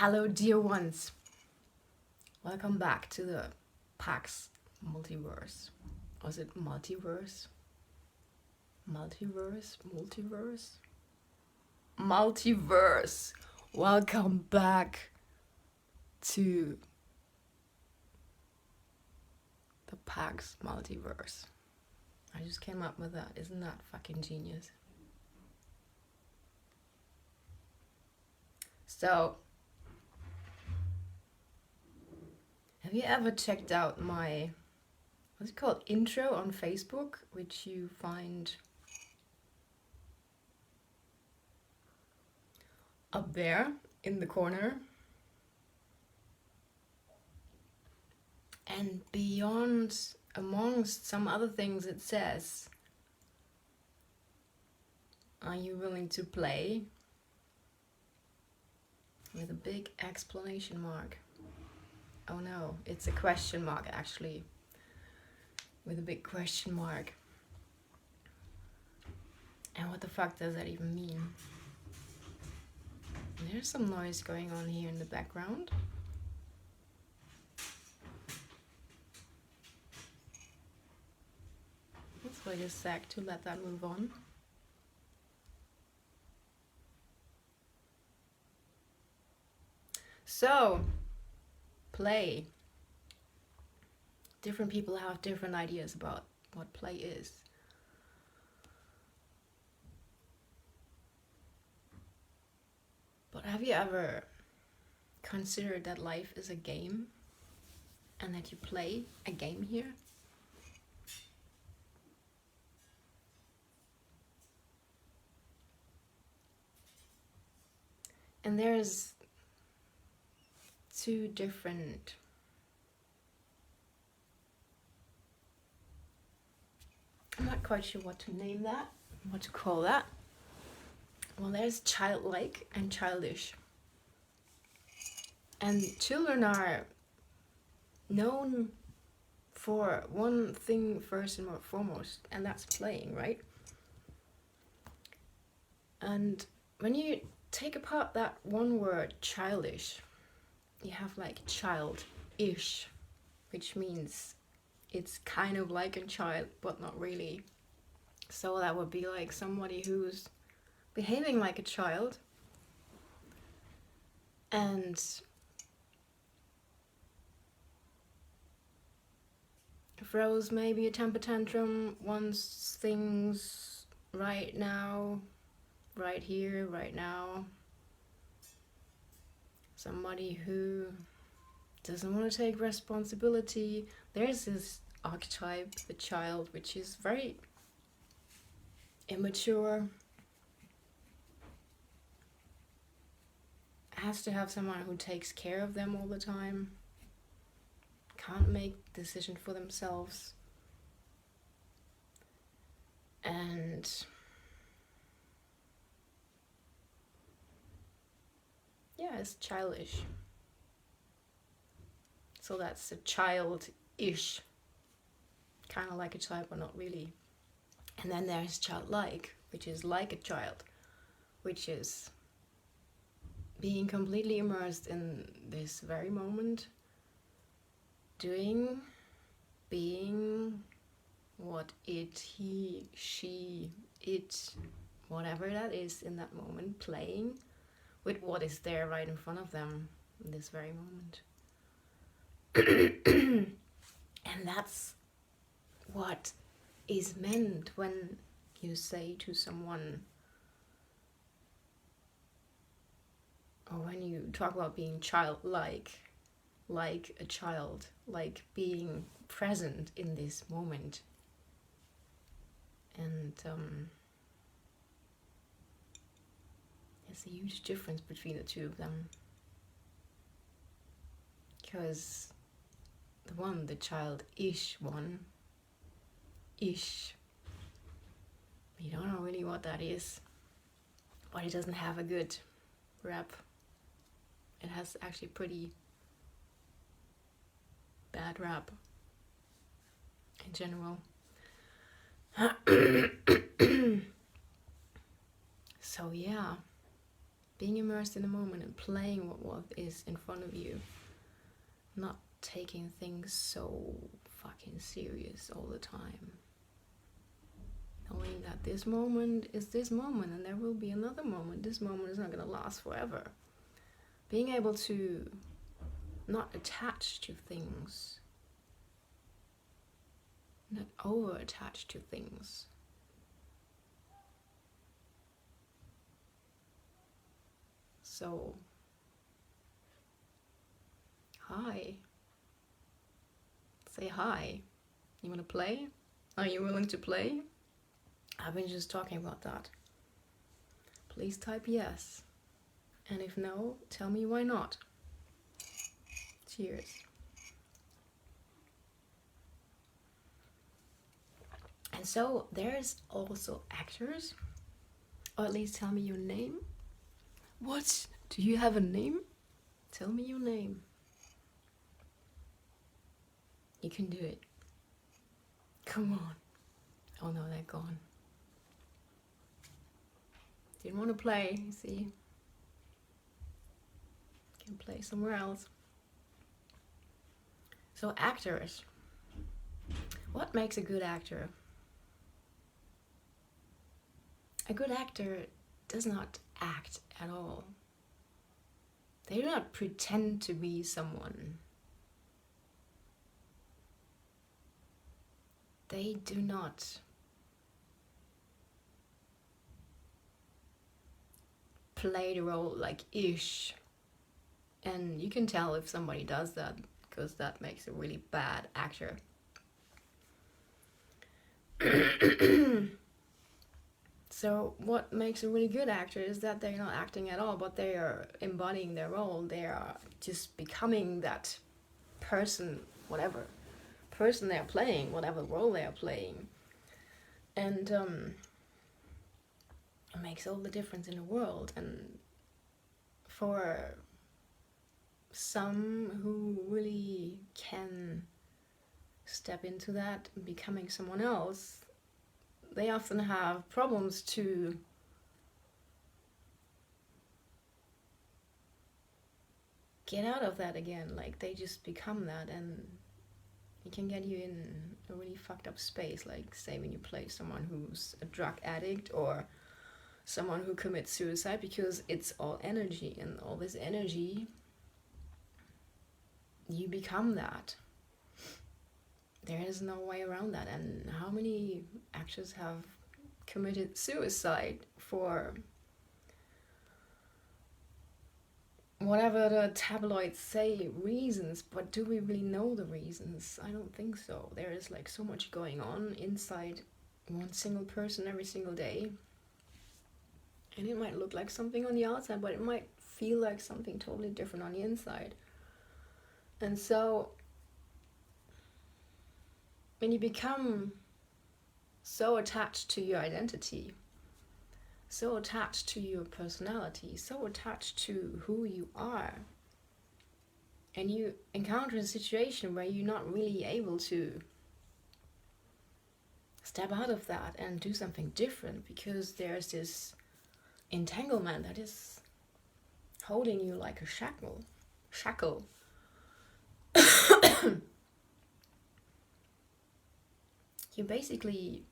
Hello, dear ones. Welcome back to the PAX multiverse. Was it multiverse? Multiverse? Multiverse? Multiverse! Welcome back to the PAX multiverse. I just came up with that. Isn't that fucking genius? So, have you ever checked out my, what's it called, intro on Facebook, which you find up there in the corner? And beyond, amongst some other things, it says, are you willing to play? With a big exclamation mark. Oh no, it's a question mark actually. With a big question mark. And what the fuck does that even mean? There's some noise going on here in the background. Let's wait a sec to let that move on. So, play. Different people have different ideas about what play is. But have you ever considered that life is a game and that you play a game here? And there's two different I'm not quite sure what to name that, what to call that. Well, there's childlike and childish. And children are known for one thing first and foremost, and that's playing, right? And when you take apart that one word, childish, you have like child-ish, which means it's kind of like a child, but not really. So that would be like somebody who's behaving like a child and throws maybe a temper tantrum, wants things right now, right here, right now. Somebody who doesn't want to take responsibility. There's this archetype, the child, which is very immature, has to have someone who takes care of them all the time, can't make decisions for themselves, and yeah, it's childish. So that's a child-ish, kind of like a child, but not really. And then there's childlike, which is like a child, which is being completely immersed in this very moment, doing, being what it, he, she, it, whatever that is in that moment, playing with what is there right in front of them in this very moment. And that's what is meant when you say to someone, or when you talk about being childlike, like a child, like being present in this moment. And there's a huge difference between the two of them. Because the child-ish one, ish, we don't know really what that is, but it doesn't have a good rap. It has actually pretty bad rap in general. So yeah, being immersed in the moment and playing what is in front of you, not taking things so fucking serious all the time. Knowing that this moment is this moment and there will be another moment. This moment is not going to last forever. Being able to not attach to things, not over attach to things. So, hi. Say hi. You want to play? Are you willing to play? I've been just talking about that. Please type yes. And if no, tell me why not. Cheers. And so there's also actors. Or at least tell me your name. What? Do you have a name? Tell me your name. You can do it. Come on. Oh no, they're gone. Didn't want to play, you see. Can play somewhere else. So actors. What makes a good actor? A good actor does not act at all. They do not pretend to be someone. They do not play the role like ish. And you can tell if somebody does that, because that makes a really bad actor. So what makes a really good actor is that they're not acting at all, but they are embodying their role. They are just becoming that person, whatever person they're playing, whatever role they're playing. And it makes all the difference in the world. And for some who really can step into that, becoming someone else, they often have problems to get out of that again. Like, they just become that, and it can get you in a really fucked up space. Like, say when you play someone who's a drug addict or someone who commits suicide, because it's all energy, and all this energy, you become that. There is no way around that. And how many actors have committed suicide for whatever the tabloids say reasons, but do we really know the reasons? I don't think so. There is like so much going on inside one single person every single day, and it might look like something on the outside, but it might feel like something totally different on the inside. And so when you become so attached to your identity, so attached to your personality, so attached to who you are, and you encounter a situation where you're not really able to step out of that and do something different, because there's this entanglement that is holding you like a shackle. You basically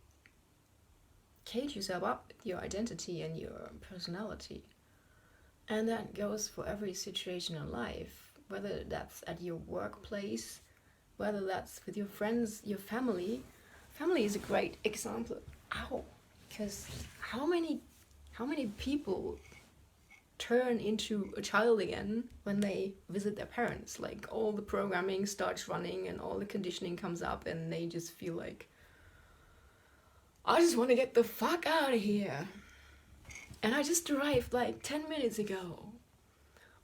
cage yourself up with your identity and your personality. And that goes for every situation in life, whether that's at your workplace, whether that's with your friends, your family. Family is a great example. Ow! Because how many people turn into a child again when they visit their parents? Like, all the programming starts running and all the conditioning comes up, and they just feel like, I just want to get the fuck out of here. And I just arrived like 10 minutes ago.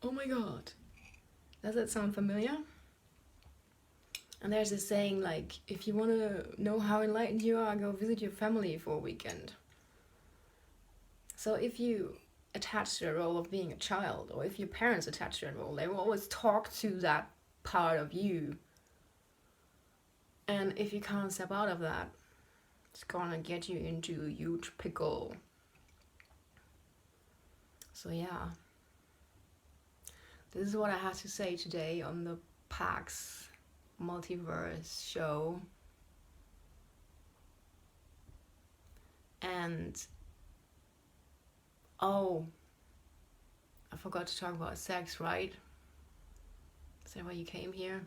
Oh my god. Does that sound familiar? And there's this saying, like, if you want to know how enlightened you are, go visit your family for a weekend. So if you attach to the role of being a child, or if your parents attach to that role, they will always talk to that part of you. And if you can't step out of that, it's gonna get you into a huge pickle. So yeah, This is what I had to say today on the PAX Multiverse show. And oh, I forgot to talk about sex, right? Is that why you came here?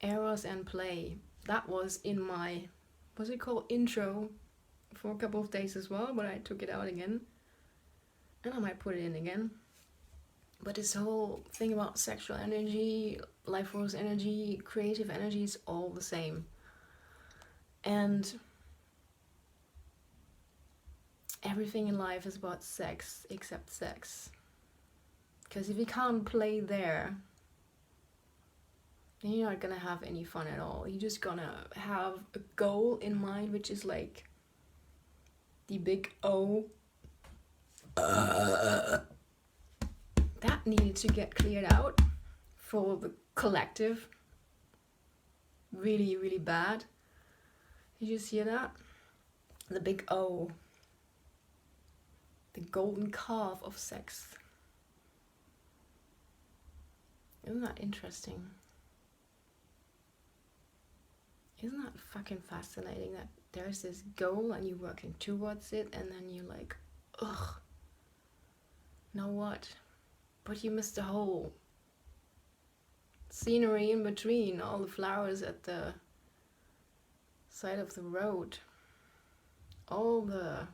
Eros and play. That was in my, what's it called, intro for a couple of days as well, but I took it out again. And I might put it in again. But this whole thing about sexual energy, life force energy, creative energy is all the same. And everything in life is about sex except sex. Because if you can't play there, then you're not gonna have any fun at all. You're just gonna have a goal in mind, which is like the big O. That needed to get cleared out for the collective. Really, really bad. Did you hear that? The big O. The golden calf of sex. Isn't that interesting? Isn't that fucking fascinating that there's this goal and you're working towards it and then you're like, ugh, know what? But you missed the whole scenery in between, all the flowers at the side of the road, all the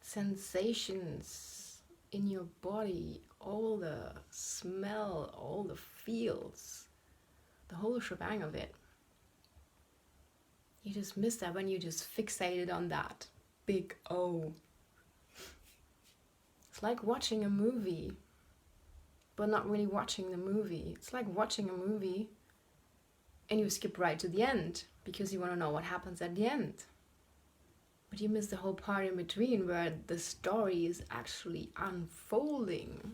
sensations in your body, all the smell, all the feels, the whole shebang of it. You just miss that when you just fixated on that big O. It's like watching a movie, but not really watching the movie. It's like watching a movie and you skip right to the end because you want to know what happens at the end. But you miss the whole part in between where the story is actually unfolding,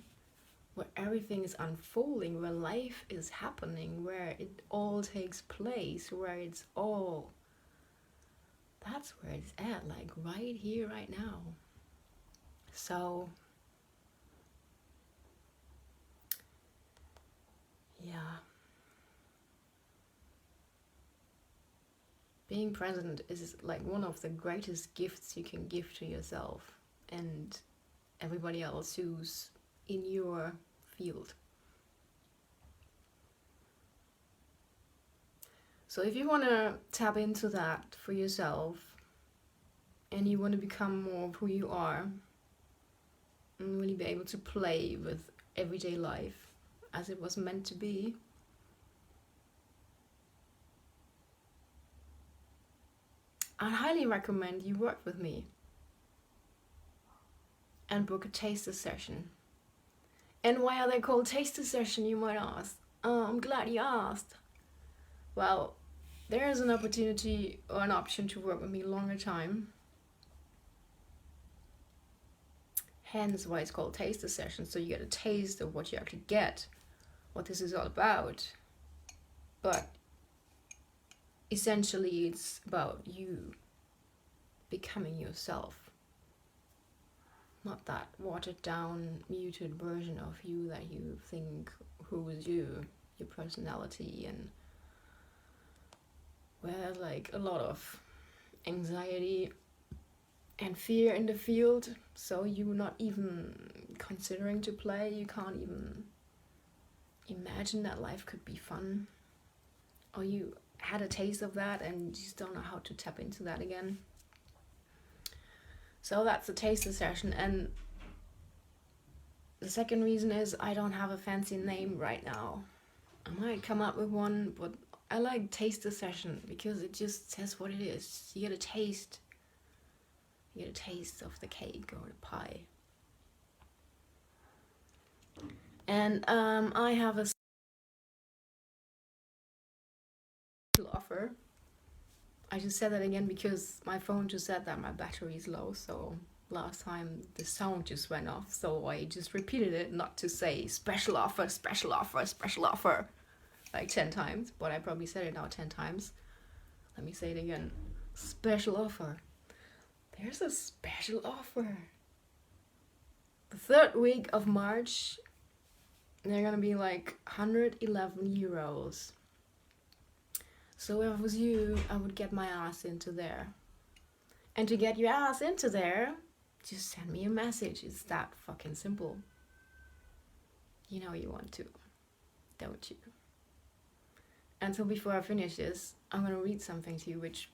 where everything is unfolding, where life is happening, where it all takes place, where it's all... That's where it's at, like right here, right now. So, yeah. Being present is like one of the greatest gifts you can give to yourself and everybody else who's in your field. So if you want to tap into that for yourself and you want to become more of who you are and really be able to play with everyday life as it was meant to be, I highly recommend you work with me and book a taster session. And why are they called taster session, you might ask? I'm glad you asked. Well, there is an opportunity or an option to work with me longer time. Hence why it's called taster session. So you get a taste of what you actually get, what this is all about. But essentially it's about you becoming yourself. Not that watered down, muted version of you that you think who is you, your personality, and where there's like a lot of anxiety and fear in the field, so you're not even considering to play, you can't even imagine that life could be fun, or you had a taste of that and you just don't know how to tap into that again. So that's a taster session. And the second reason is I don't have a fancy name right now. I might come up with one, but I like taster session because it just says what it is. You get a taste. You get a taste of the cake or the pie. And I have a special offer. I just said that again because my phone just said that my battery is low, so last time the sound just went off, so I just repeated it, not to say special offer, special offer, special offer, like 10 times, but I probably said it now 10 times. Let me say it again. Special offer. There's a special offer. The third week of March, they're gonna be like 111 euros. So if it was you, I would get my ass into there. And to get your ass into there, just send me a message. It's that fucking simple. You know you want to, don't you? And so before I finish this, I'm gonna read something to you which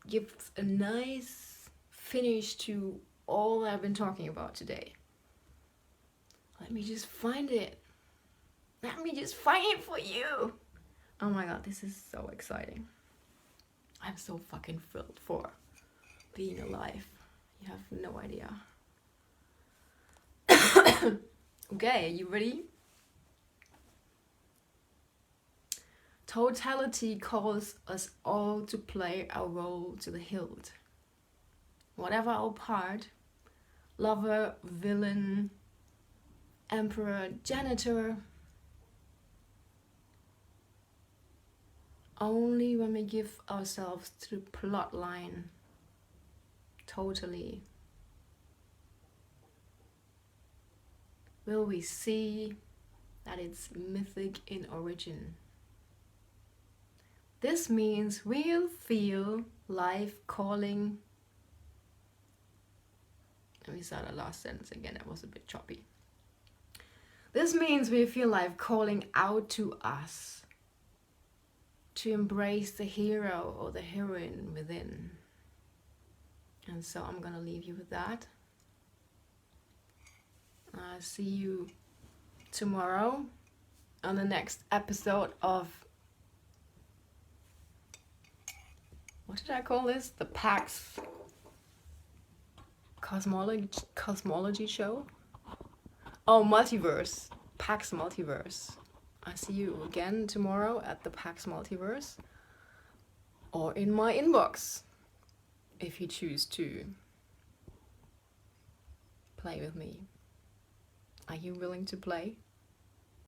gives a nice finish to all I've been talking about today. Let me just find it. Let me just find it for you. Oh my god, this is so exciting. I'm so fucking thrilled for being alive. You have no idea. Okay, you ready? Totality calls us all to play our role to the hilt. Whatever our part, lover, villain, emperor, janitor, only when we give ourselves to the plot line totally will we see that it's mythic in origin. This means we'll feel life calling. Let me start the last sentence again, that was a bit choppy. This means we feel life calling out to us to embrace the hero or the heroine within. And so I'm gonna leave you with that. I'll see you tomorrow on the next episode of, what did I call this? The PAX Cosmology show? Oh, Multiverse. PAX Multiverse. I see you again tomorrow at the PAX Multiverse. Or in my inbox. If you choose to play with me. Are you willing to play?